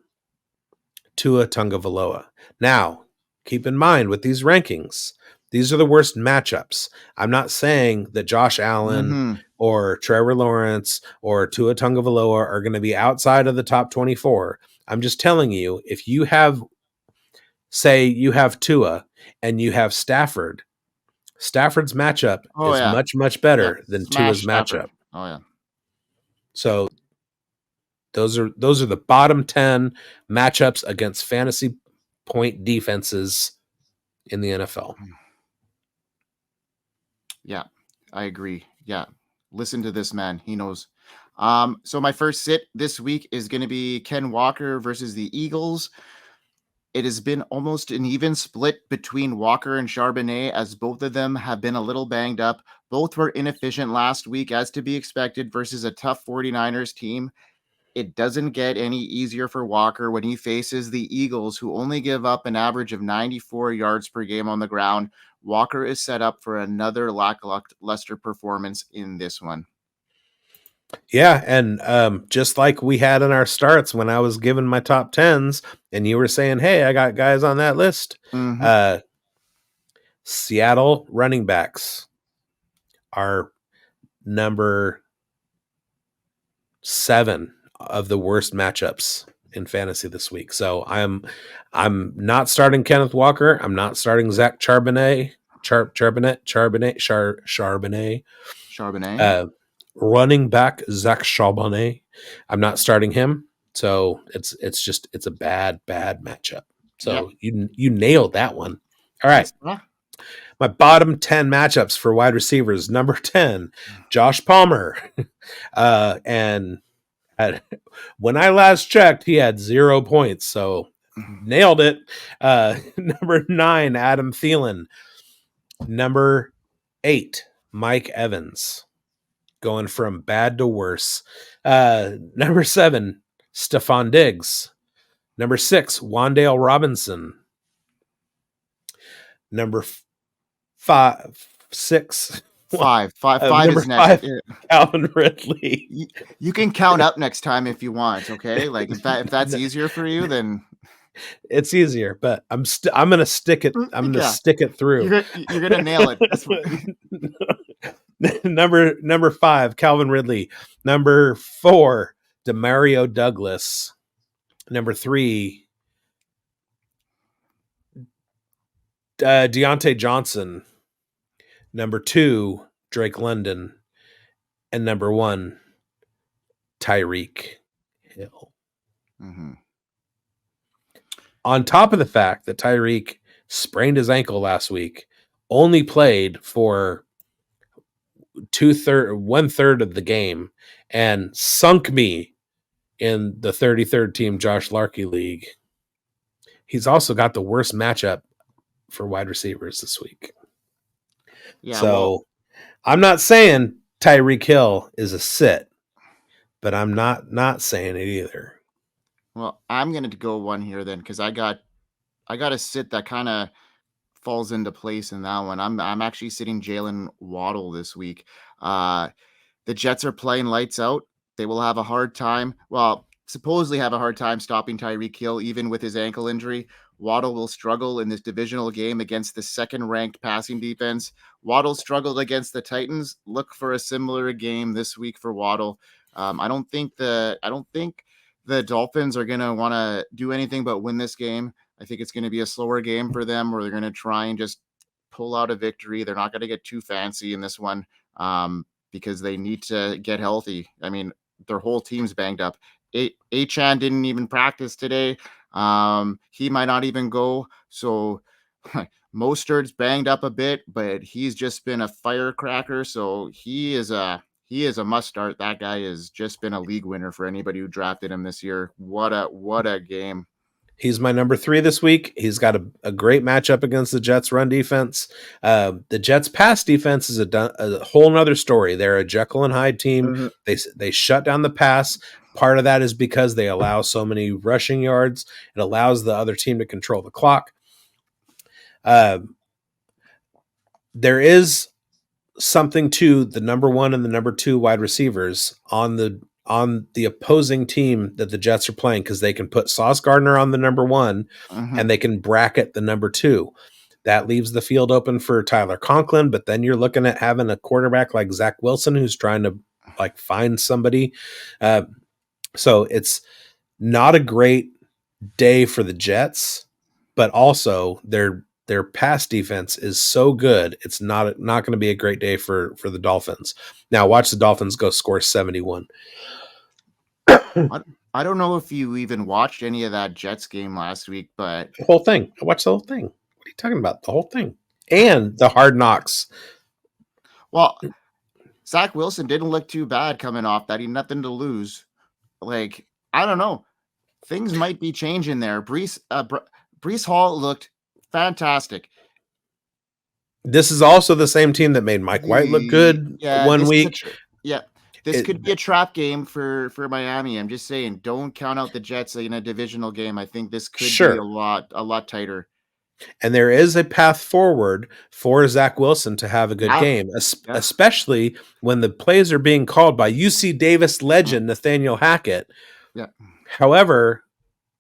Tua Tagovailoa. Now, keep in mind with these rankings, these are the worst matchups. I'm not saying that Josh Allen or Trevor Lawrence or Tua Tagovailoa are going to be outside of the top 24. I'm just telling you, if you have, say you have Tua and you have Stafford's matchup is much better than Tua's matchup. Oh yeah. So those are the bottom 10 matchups against fantasy point defenses in the NFL. Yeah, I agree. Yeah. Listen to this man. He knows. So my first sit this week is going to be Ken Walker versus the Eagles. It has been almost an even split between Walker and Charbonnet, as both of them have been a little banged up. Both were inefficient last week, as to be expected, versus a tough 49ers team. It doesn't get any easier for Walker when he faces the Eagles, who only give up an average of 94 yards per game on the ground. Walker is set up for another lackluster performance in this one. Yeah, and just like we had in our starts when I was giving my top 10s, and you were saying, hey, I got guys on that list. Seattle running backs are number 7 of the worst matchups in fantasy this week. So I'm not starting Kenneth Walker. I'm not starting Zach Charbonnet. Running back Zach Charbonnet. I'm not starting him. So it's a bad matchup. So you nailed that one. All right. My bottom 10 matchups for wide receivers. Number 10, Josh Palmer. And when I last checked, he had 0 points. So nailed it. Number 9, Adam Thielen. Number 8, Mike Evans. Going from bad to worse. Number 7, Stephon Diggs. Number 6, Wan'Dale Robinson. Number 5 is next. Calvin Ridley. You can count up next time if you want. Okay, like if that's easier for you, then It's easier, but I'm gonna stick it. I'm gonna Yeah, stick it through. you're gonna nail it. That's what. Number 5, Calvin Ridley. Number 4, Demario Douglas. Number 3, Deontay Johnson. Number 2, Drake London. And number 1, Tyreek Hill. Mm-hmm. On top of the fact that Tyreek sprained his ankle last week, only played for 1/3 of the game, and sunk me in the 33rd team Josh Larkey league. He's also got the worst matchup for wide receivers this week. Yeah, So well, I'm not saying Tyreek Hill is a sit, but I'm not saying it either. I'm gonna go one here then because I got a sit that kind of falls into place in that one. I'm actually sitting Jalen Waddle this week. Uh, the Jets are playing lights out. They will have a hard time. Well, supposedly have a hard time stopping Tyreek Hill, even with his ankle injury. Waddle will struggle in this divisional game against the second-ranked passing defense. Waddle struggled against the Titans. Look for a similar game this week for Waddle. I don't think the Dolphins are going to want to do anything but win this game. I think it's going to be a slower game for them, where they're going to try and just pull out a victory. They're not going to get too fancy in this one because they need to get healthy. I mean, their whole team's banged up. Achan didn't even practice today. He might not even go. So Mostert's banged up a bit, but he's just been a firecracker. So he is a must start. That guy has just been a league winner for anybody who drafted him this year. What a game. He's my number 3 this week. He's got a great matchup against the Jets run defense. The Jets pass defense is a whole nother story. They're a Jekyll and Hyde team. Mm-hmm. They shut down the pass. Part of that is because they allow so many rushing yards. It allows the other team to control the clock. There is something to the number 1 and the number 2 wide receivers on the opposing team that the Jets are playing, because they can put Sauce Gardner on the number 1 and they can bracket the number 2. That leaves the field open for Tyler Conklin, but then you're looking at having a quarterback like Zach Wilson who's trying to find somebody. So it's not a great day for the Jets, but also their pass defense is so good. It's not going to be a great day for the Dolphins. Now watch the Dolphins go score 71. I don't know if you even watched any of that Jets game last week, but The whole thing. I watched the whole thing. What are you talking about? The whole thing. And the Hard Knocks. well, Zach Wilson didn't look too bad coming off that. He had nothing to lose. Like, I don't know. Things might be changing there. Breece Hall looked fantastic. This is also the same team that made Mike White look good one week. This could be a trap game for Miami. I'm just saying, don't count out the Jets in a divisional game. I think this could be a lot tighter. And there is a path forward for Zach Wilson to have a good game, especially when the plays are being called by UC Davis legend Nathaniel Hackett. Yeah. However,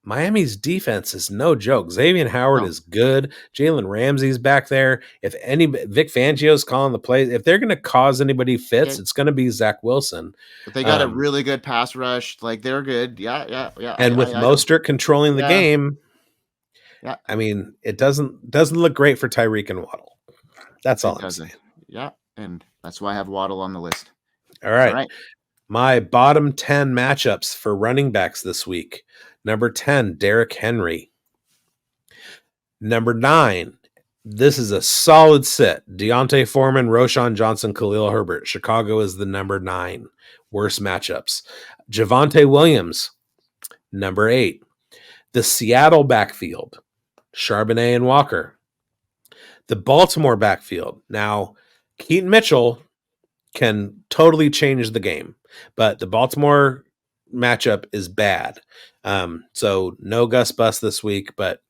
Miami's defense is no joke. Xavier Howard is good. Jalen Ramsey's back there. If Vic Fangio's calling the plays, if they're going to cause anybody fits, it's going to be Zach Wilson. But they got a really good pass rush. Like, they're good. Yeah. And with Mostert controlling the game, I mean, it doesn't look great for Tyreek and Waddle. That's all I'm saying. Yeah, and that's why I have Waddle on the list. All right. My bottom 10 matchups for running backs this week. Number 10, Derrick Henry. Number 9, this is a solid sit. Deontay Foreman, Roshan Johnson, Khalil Herbert. Chicago is the number 9. Worst matchups. Javonte Williams, number 8. The Seattle backfield, Charbonnet and Walker. The Baltimore backfield. Now, Keaton Mitchell can totally change the game, but the Baltimore matchup is bad. So no Gus Bus this week, but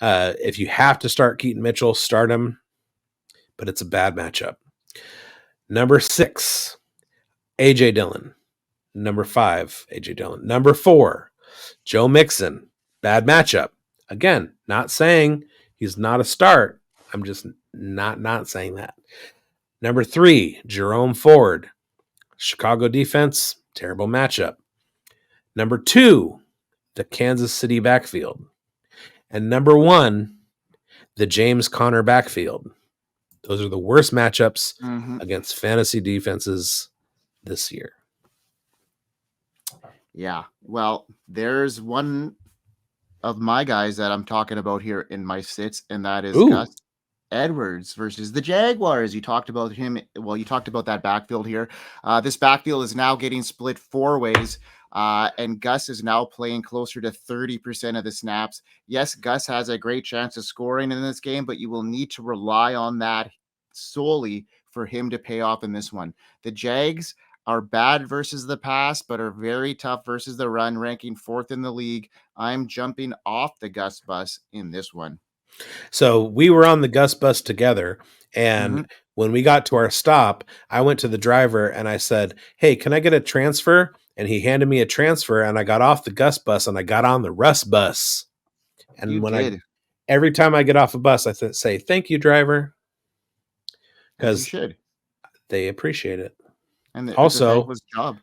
if you have to start Keaton Mitchell, start him, but it's a bad matchup. Number 6, A.J. Dillon. Number 5, A.J. Dillon. Number 4, Joe Mixon. Bad matchup. Again, not saying he's not a start. I'm just not saying that. Number 3, Jerome Ford. Chicago defense, terrible matchup. Number 2, the Kansas City backfield. And number 1, the James Conner backfield. Those are the worst matchups against fantasy defenses this year. Yeah. Well, there's one of my guys that I'm talking about here in my sits, and that is Gus Edwards versus the Jaguars. You talked about him. Well, you talked about that backfield here. This backfield is now getting split 4 ways. And Gus is now playing closer to 30% of the snaps. Yes, Gus has a great chance of scoring in this game, but you will need to rely on that solely for him to pay off in this one. The Jags are bad versus the pass, but are very tough versus the run, ranking 4th in the league. I'm jumping off the Gus bus in this one. So we were on the Gus bus together, and when we got to our stop, I went to the driver and I said, "Hey, can I get a transfer?" And he handed me a transfer, and I got off the Gus bus and I got on the Russ bus. And every time I get off a bus, I say, "Thank you, driver," because they appreciate it. And also, it's a job.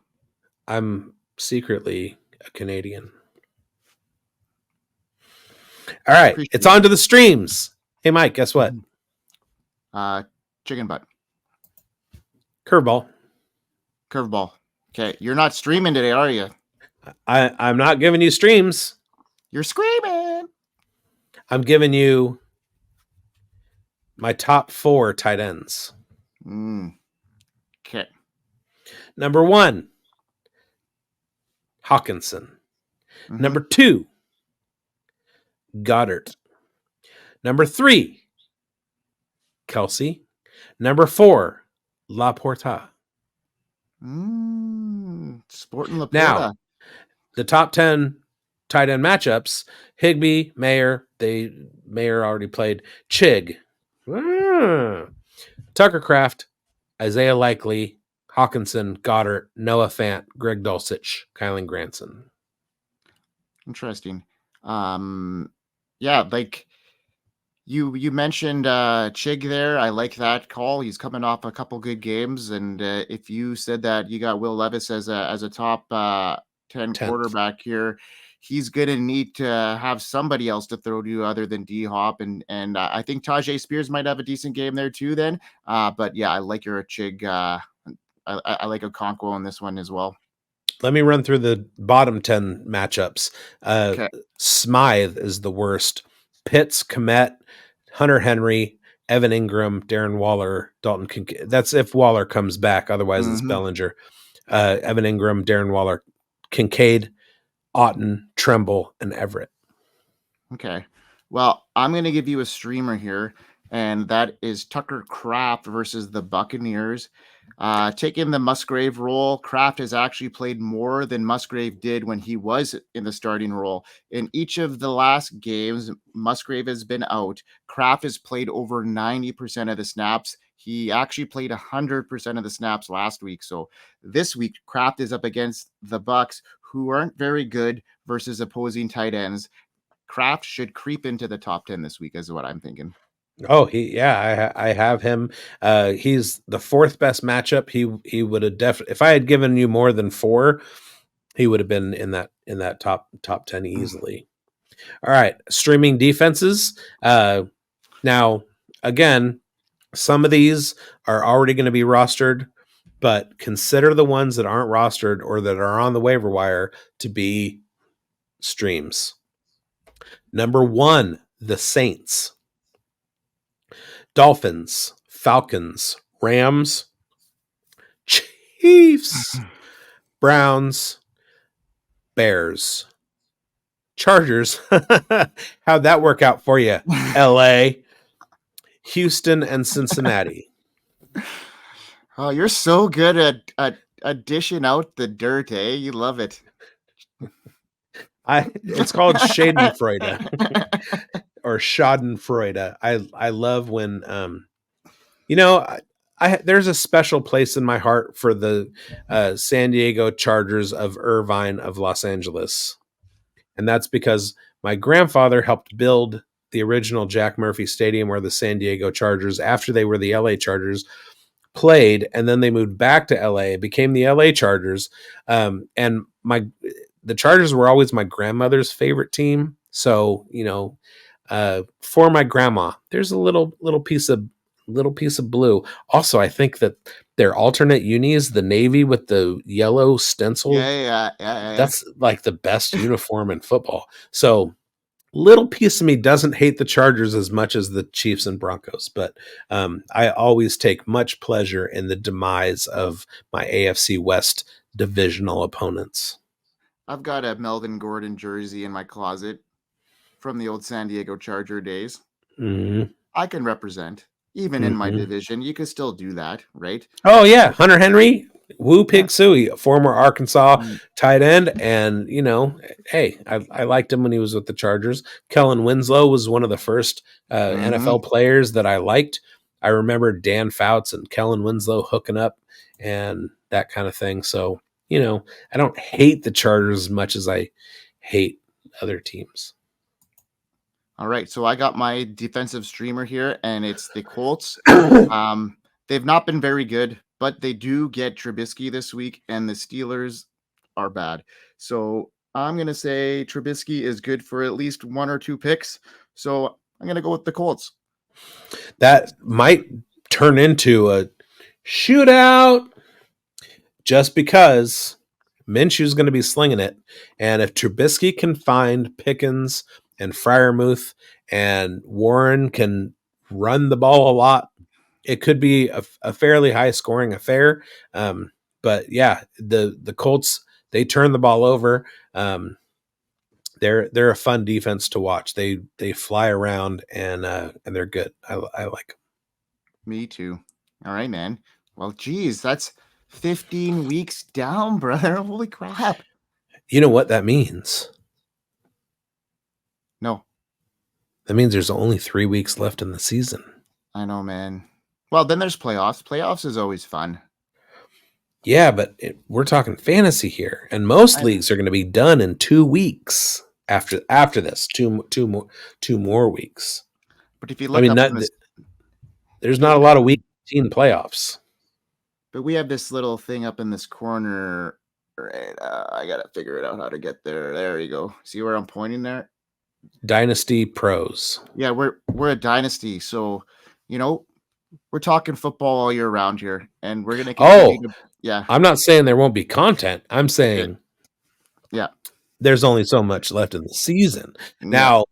I'm secretly a Canadian. All right, it's on to the streams. Hey, Mike, guess what? Chicken butt. Curveball. Okay, you're not streaming today, are you? I'm not giving you streams. You're screaming. I'm giving you my top 4 tight ends. Okay. Number 1, Hawkinson. Number 2, Goddard. Number 3, Kelsey. Number 4, Laporta. Sporting Laporta. Now, the top 10 tight end matchups: Higbee, Mayer. Mayer already played. Chig, Tucker Kraft, Isaiah Likely, Hawkinson, Goddard, Noah Fant, Greg Dulcich, Kylan Granson. Interesting. Yeah, like you mentioned Chig there. I like that call. He's coming off a couple good games, and if you said that you got Will Levis as a top 10 quarterback here, he's going to need to have somebody else to throw to other than D-Hop, and I think Tajay Spears might have a decent game there too then. But yeah, I like your Chig. I like a Okonkwo in this one as well. Let me run through the bottom 10 matchups. Okay. Smythe is the worst. Pitts, Kmet, Hunter Henry, Evan Ingram, Darren Waller, Dalton Kincaid. That's if Waller comes back. Otherwise, it's Bellinger. Evan Ingram, Darren Waller, Kincaid, Otten, Tremble, and Everett. Okay. Well, I'm going to give you a streamer here, and that is Tucker Kraft versus the Buccaneers. Taking the Musgrave role, Kraft has actually played more than Musgrave did when he was in the starting role. In each of the last games, Musgrave has been out. Kraft has played over 90% of the snaps. He actually played 100% of the snaps last week. So this week, Kraft is up against the Bucs, who aren't very good versus opposing tight ends. Kraft should creep into the top 10 this week, is what I'm thinking. Oh, I have him. He's the 4th best matchup. He would have definitely, if I had given you more than 4, he would have been in that top 10 easily. All right, streaming defenses. Now, again, some of these are already going to be rostered, but consider the ones that aren't rostered or that are on the waiver wire to be streams. Number 1, the Saints. Dolphins, Falcons, Rams, Chiefs, Browns, Bears, Chargers. How'd that work out for you? LA, Houston, and Cincinnati. Oh, you're so good at dishing out the dirt, eh? You love it. It's called Schadenfreude or Schadenfreude. I love when there's a special place in my heart for the San Diego Chargers of Irvine of Los Angeles. And that's because my grandfather helped build the original Jack Murphy Stadium where the San Diego Chargers, after they were the LA Chargers, played, and then they moved back to LA, became the LA Chargers. And the Chargers were always my grandmother's favorite team. So, for my grandma, there's a little piece of blue. Also, I think that their alternate uni is the navy with the yellow stencil. Yeah. That's like the best uniform in football. So little piece of me doesn't hate the Chargers as much as the Chiefs and Broncos, but I always take much pleasure in the demise of my AFC West divisional opponents. I've got a Melvin Gordon jersey in my closet from the old San Diego Charger days. Mm-hmm. I can represent. Even in my division, you could still do that, right? Oh, yeah. Hunter Henry, Woo Pig Sooie, former Arkansas tight end. And, hey, I liked him when he was with the Chargers. Kellen Winslow was one of the first NFL players that I liked. I remember Dan Fouts and Kellen Winslow hooking up and that kind of thing. So, I don't hate the Chargers as much as I hate other teams. All right, so I got my defensive streamer here, and it's the Colts. They've not been very good, but they do get Trubisky this week, and the Steelers are bad. So I'm going to say Trubisky is good for at least 1 or 2 picks. So I'm going to go with the Colts. That might turn into a shootout just because Minshew's going to be slinging it. And if Trubisky can find Pickens and Freiermuth and Warren can run the ball a lot, it could be a fairly high scoring affair. But yeah, the Colts, they turn the ball over. They're a fun defense to watch. They fly around and they're good. I like them. Me too. All right, man. Well, geez, that's 15 weeks down, brother. Holy crap. You know what that means? No. That means there's only 3 weeks left in the season. I know, man. Well, then there's playoffs. Playoffs is always fun. Yeah, but we're talking fantasy here, and most leagues are going to be done in 2 weeks after this. Two more weeks. But if you look there's not a lot of week 18 playoffs. But we have this little thing up in this corner. Right, I gotta figure it out how to get there. There you go. See where I'm pointing there? Dynasty Pros. Yeah, we're a dynasty, so we're talking football all year round here, and we're gonna continue to, yeah. I'm not saying there won't be content. I'm saying there's only so much left in the season. Yeah. Now,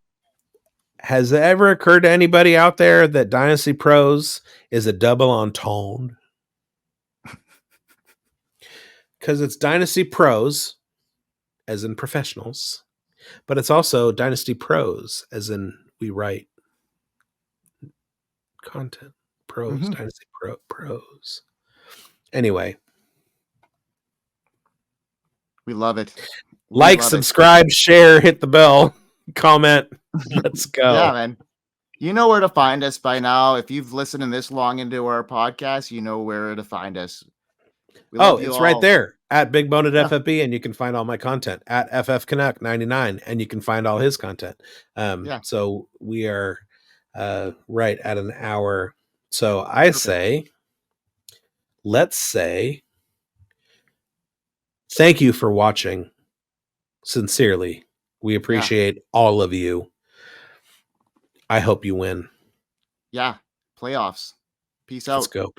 has it ever occurred to anybody out there that Dynasty Pros is a double entendre? Because it's Dynasty Pros, as in professionals, but it's also Dynasty Pros, as in we write content. Pros, Dynasty Pros. Anyway. We love it. Subscribe, share, hit the bell, comment. Let's go. Yeah, man. You know where to find us by now. If you've listened this long into our podcast, you know where to find us. It's right there at Big Boned FFB, and you can find all my content at FF Canuck 99, and you can find all his content. So we are right at an hour. So I say, let's say, thank you for watching. Sincerely, we appreciate all of you. I hope you win. Yeah, playoffs. Peace out. Let's go.